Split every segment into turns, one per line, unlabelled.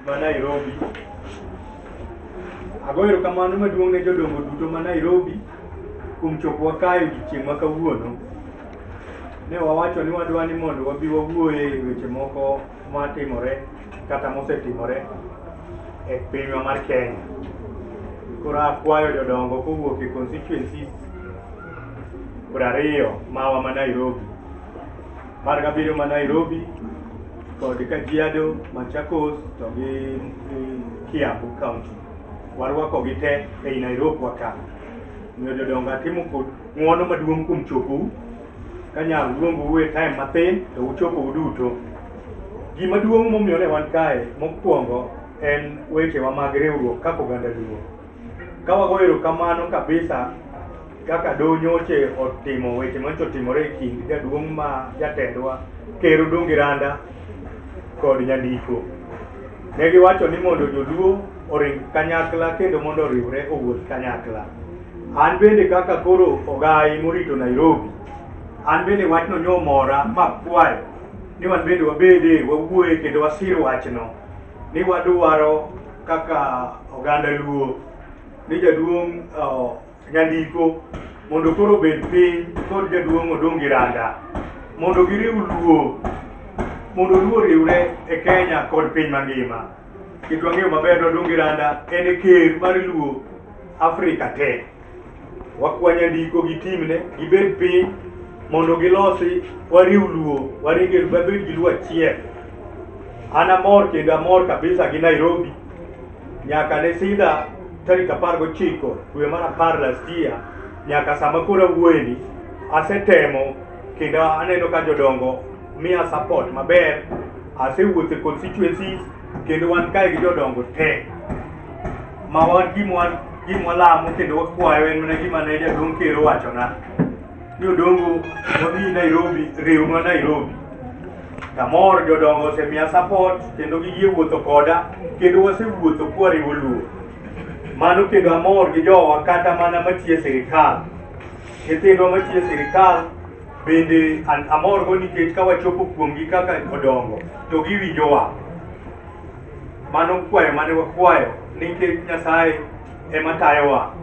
ma Nairobi. Agoyo erokamano maduong' ne jodongo duto ma Nairobi kuom chopowa kae odiochieng' ma kawuono. Ne wawacho ni wadwa ni mondo wabi wawuoye weche moko matimore kata mosetimore e pinywa mar Kenya. Koro akwayo jodongo kowuok e constituencies 20 mawa ma Nairobi. Mar gabiro ma Nairobi kod Kajiado, Machakos to gi Kiambu County. Warwakogi te ei Nairobi waka. Miyo jodongo atimo kod ng'uono maduong' kuom chopou. Kanyal luongou e time mathin to uchopou duto. Gima duong' momiyo ne wan kae mokwongo en wechewa mag riwruok kaka oganda Luo. Ka wagoyo erokamano kabisa kaka donyoche otimo weche manyocha otimore e kind jaduong' ma jatendwa Ker Odongi Randa kod Nyandiko. Ne giwacho ni mondo joluo oring kanyakla kendo mondo oriwre owuoth kanyakla. An bende kaka koro ogai morito Nairobi, an bende wachno nyomora makwayo ni wan bende wabede wawuoye kendo wasir wachno ni wadwaro kaka oganda Luo ni jaduong' Nyandiko mondo koro bed piny kod jaduong' Odongi Randa mondo giriw Luo, mondo Luo riwre e Kenya kod piny mangima. Kendo wang'eyo maber Odongi Randa en e ker mar Luo Afrika te. Wakwa Nyandiko gi timne gibed piny mondo gilosi wariw Luo, wabed gi Luo achiel. An amor kendo amor kabisa gi Nairobi. Nyaka ne sidha tarik 19 dwe mar 10 last year nyaka sama koro awuoyeni asetemo kendo aneno ka jodongo miya support maber. Asewuotho e constituencies kendo wan kae gi jodongo te ma wan gima lamo kendo wakwayo en mana gima ne jaduong' Ker owachona ni odongo wadhi Nairobi, riwnwa Nairobi. Kamor jodongo osemiya support kendo giyie wuotho koda kendo wasewuotho kwariwo Luo. Mano kendo amor gi jowa kata mana matiyo e sirikal. Nyithindwa matiyo e sirikal bende amor go nikech ka wachopo kuomgi kaka odongo to giwinjowa. Mano kwayo mane wakwayo nikech Nyasaye ema tayowa,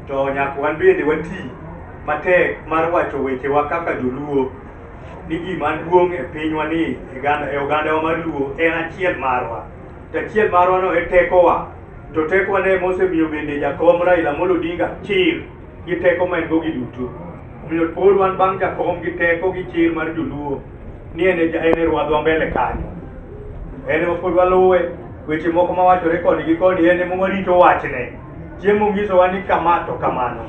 to nyaka wan bende wati matek mar wacho wechewa kaka joluo ni gima duong' e pinywa ni e ogandawa mar Luo en achiel marwa. To achiel marwa no e tekowa. To tekowa ne mosemiyo bende jakom Raila Amolo Odinga chir gi teko ma en go gi duto. Omiyo pod wan bang' jakom gi teko gi chir mar joluo ni en e rwadhwa mbele kanyo. En ema pod waluwe, weche moko mawachore koni gi koni en ema warito wachne. Chiemo nyisowa ni kama to kamano.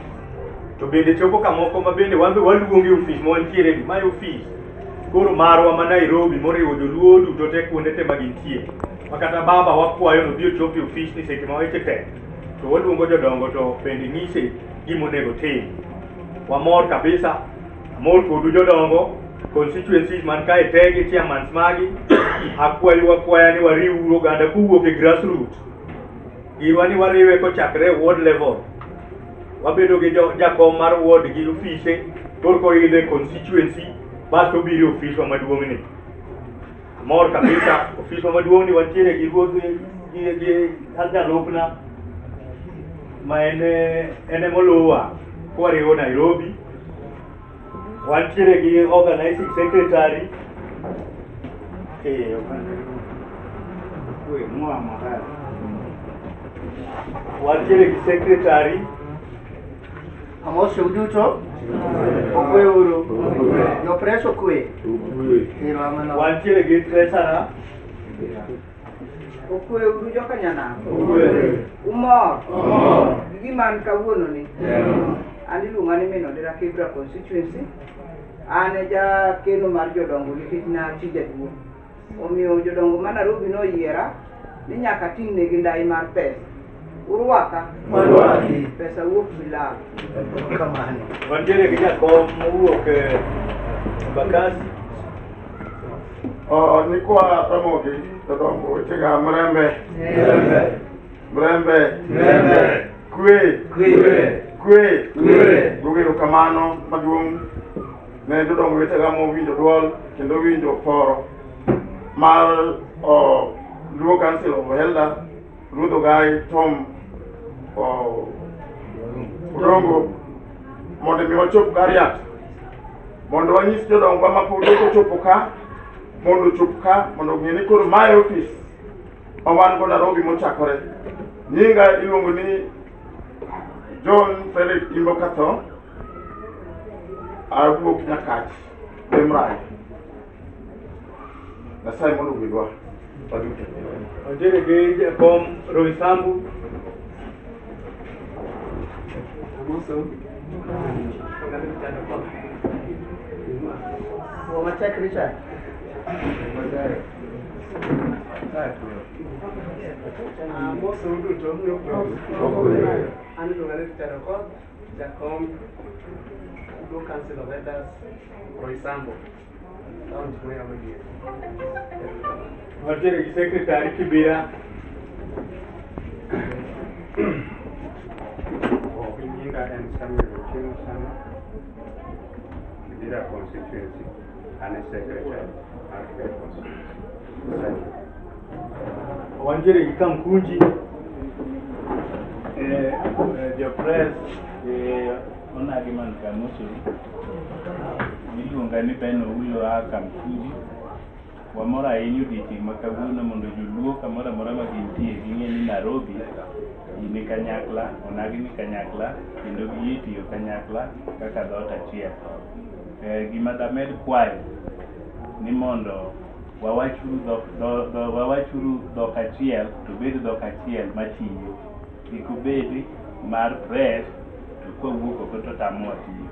To bende chopo kamoko ma bende wan be waluonge ofis ma wantiere ni, mae ofis koro marwa ma Nairobi moriwo joluo duto te kuonde te magintie. Makata baba wakwayo no biro chopo e ofis ni seche ma weche tek. To waluongo jodongo to bende nyise gima onego tim. Wamor kabisa, amor kodu jodongo, constituencies man kae te gi chairmans magi. Akwaya ni wariw oganda kuwuok e grassroots. Girwa ni wariwe kochakre ward level. Wabedo gi jakom mar ward gi ofise, koro idhe constituency, basto biro ofiswa maduong' ni. Amor kabisa, ofiswa maduong' ni wantiere gi ruodh gi jalupna ma en moluwa kwariwo Nairobi. Wantiere gi organizing secretary wantiere gi secretary
Amos uduto okwe uru yo preso kwe
wantiere gi treasurer
okwe uru joka nyana umor giman kawuono ni an iluonga ni min Odera Kibra constituency. An e jakeno mar jodongo nikech nachi jaduong'. Omiyo jodongo ma Nairobi noyiera ni nyaka ting'negi ndai mar pesa. Urwaka pesa wuok bilal.
Wantiere gi jakom mowuok Embakasi.
Nikwa Ramogi jodongo wechega Mrembe kwe gogero kamano maduong' ne jodongo wechega mowinjo duol kendo winjo poro mar Luo Council of Elder, Ruth Ogai, Tom Odongo, mondo mi wachop Gariat, mondo wanyis jodongo ma pod ok ochopo ka, mondo ochop ka, mondo ng'e ni koro mae office owan go Nairobi mochakore. Nyinga iluongo ni John Frederick Imbokato, awuok Nyakach, Demrai. Nyasaye mondo ogwedwa waduto.
Ontiere gi jakom Roysambu.
Wamachak Richard.
Moso duto an iluonga ni Richard Okoth, jakom Luo Council of Elders Roysambu, kaunti ma Homa Bay.
Ontiere gi Secretary Kibira.
Nyinga en Samuel Ochieng Sana, Kibira constituency, and a secretary at the constituency.
Ontiere gi Kamkunji.
The press, Onagiman Kamusu, miluonga ni Ben Owulo a Kamkunji. Wamora ahinya odiochieng' ma kawuono mondo joluo kamoro amora ma gintie ging'e ni Nairobi ni kanyakla, onagi ni kanyakla, kendo giyie tiyo kanyakla kaka dhoot achiel. Gima damed kwayo ni mondo wawachuru dhok achiel to bed dhok achiel matiyo. Kik obed mar press to kawuok oko to tamowa tiyo.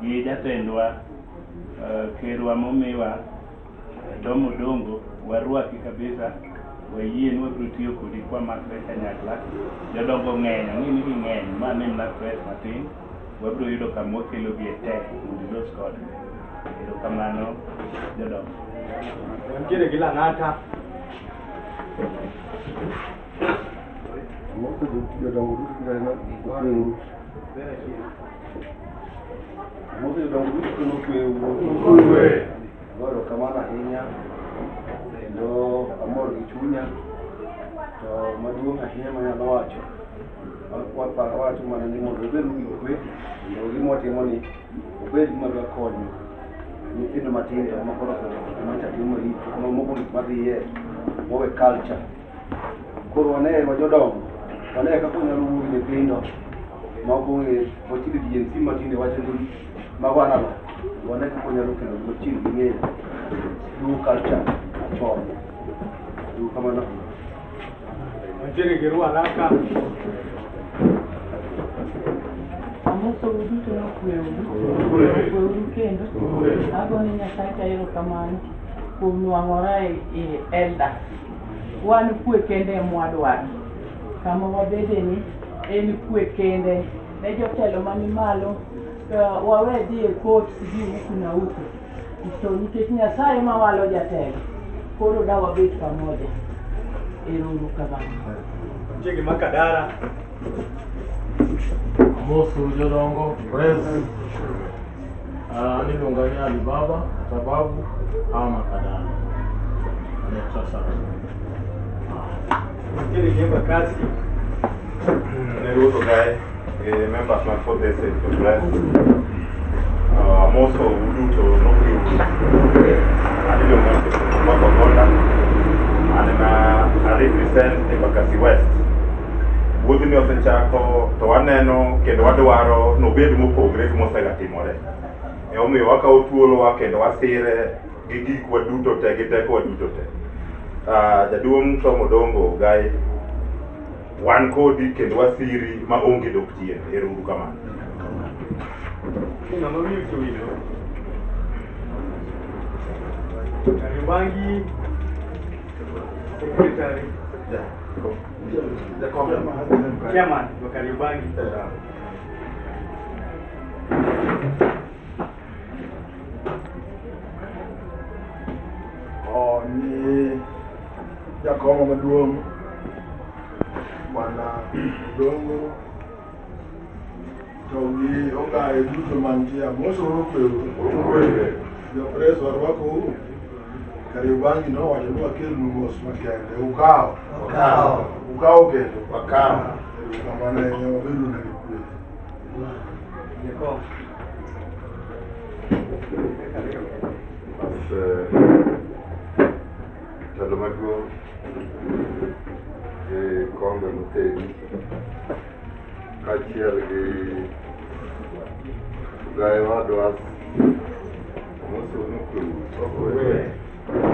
Gi jatendwa kerwa momiwa Tom Odongo, warwaki kabisa, wayie ni wabiro tiyo kodi kwa makre kanyakla. Jodongo ng'eny, ang'eni gi ng'eny, ma ne na press matin, wabiro yudo kama wakelo gi tek mondo ilos kodgi. Erokamano jodongo.
Ontiere gi Lang'ata.
Goro kamano ahinya kendo amor gi chunya, to maduong' ahinya manyalo wacho wacho mana ni mondo obed gi kwe, kendo gima watimo ni obed gima dwa konyo nyithindo matindo makoro timo moko gik madhiye mowe culture. Koro wane jodongo, wane kaka onyalo wuoyo gi nyithindo ma ok ong'e mochido GNC matinde wacho ni mago analo. Wane kaka onyalo kelo mochido gi ng'eyo Luo culture machon. Kamano.
Ontiere gi Ruaraka.
Amoso uduto nokweudu kendo agone Nyasaye ka erokamano kuom nwang'ora e Elder. Wan kwe kende mwadwaro, kama wabede ni en kwe kende. Ne jotelo mani malo wawe dhi e court gi huku na huku, to nikech Nyasaye mawalo jatelo, koro da wabet pamoja. Ero kamano.
Ontiere gi Makadara.
Mosu jodongo press niluonga ni Alibaba sababu ama Makadara. Sasa
Ontiere gi Embakasi.
Ruth Ogai, members of the press. Also, uduto nokwiudu. Aniluonga ni Makogonda. I represent Embakasi West. Wuodhni osechako to waneno kendo wadwaro nobed mopogre gi mosegatimore. Omiyo wakawo thuolowa kendo wasire gi gikwa duto te gi tekowa duto te. Jaduong' Tom Odongo Ogai, wan kodi kendo wasiri ma onge dok chien. Ero uru kamano.
Ng'ama wiyo chowino. Kariobangi Secretary. Chairman wa Kariobangi.
Ni jakom maduong' mana Odongo to gi Ogai duto mantie. Amoso kweudu. Jo press warwakou
Kariobangi nowacho ni wakel mos makende. Ukawo kendo. Kamano ahinya wabedo na gi kwe.
Telo maduong' gi kombe motedi kaachiel gi gaye wadwa mosunu kwe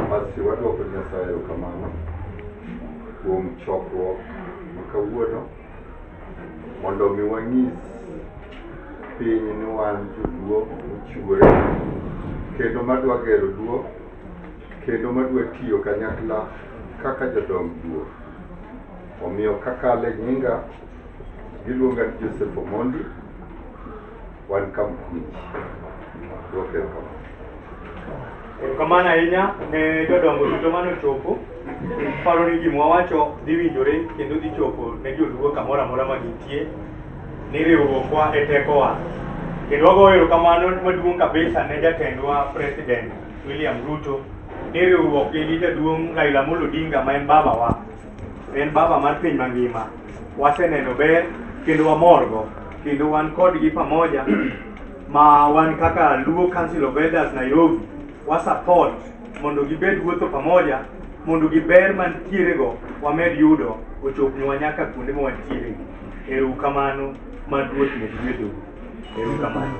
masi wadwoko Nyasaye erokamano kuom chokruok ma kawuono mondo mi wanyis piny ni wan joluo mochiwore kendo madwa gero luo kendo madwa tiyo kanyakla kaka jodong luo. Omiyo kakale nyinga giluonga ni Joseph Omondi, wan Kamkunji.
Erokamano ahinya ne jodongo duto manochopo. Paro ni gima wawacho dhi winjore kendo dhi chopo ne joluo kamoro amora ma gintie ni riwruokwa e tekowa. Kendo wagoyo erokamano maduong' kabisa ne jatendwa President William Ruto ni riwruok gi jaduong' Raila Amolo Odinga ma en babawa, en baba mar piny mangima. Waseneno ber kendo wamorgo kendo wan kodgi pamoja ma wan kaka Luo Council of Elders Nairobi wasupport mondo gibed wuotho pamoja mondo giber mantiere go wamed yudo ochopnwa nyaka kuonde ma wantiere. Erokamano maduong' ne gwedho. Erokamano.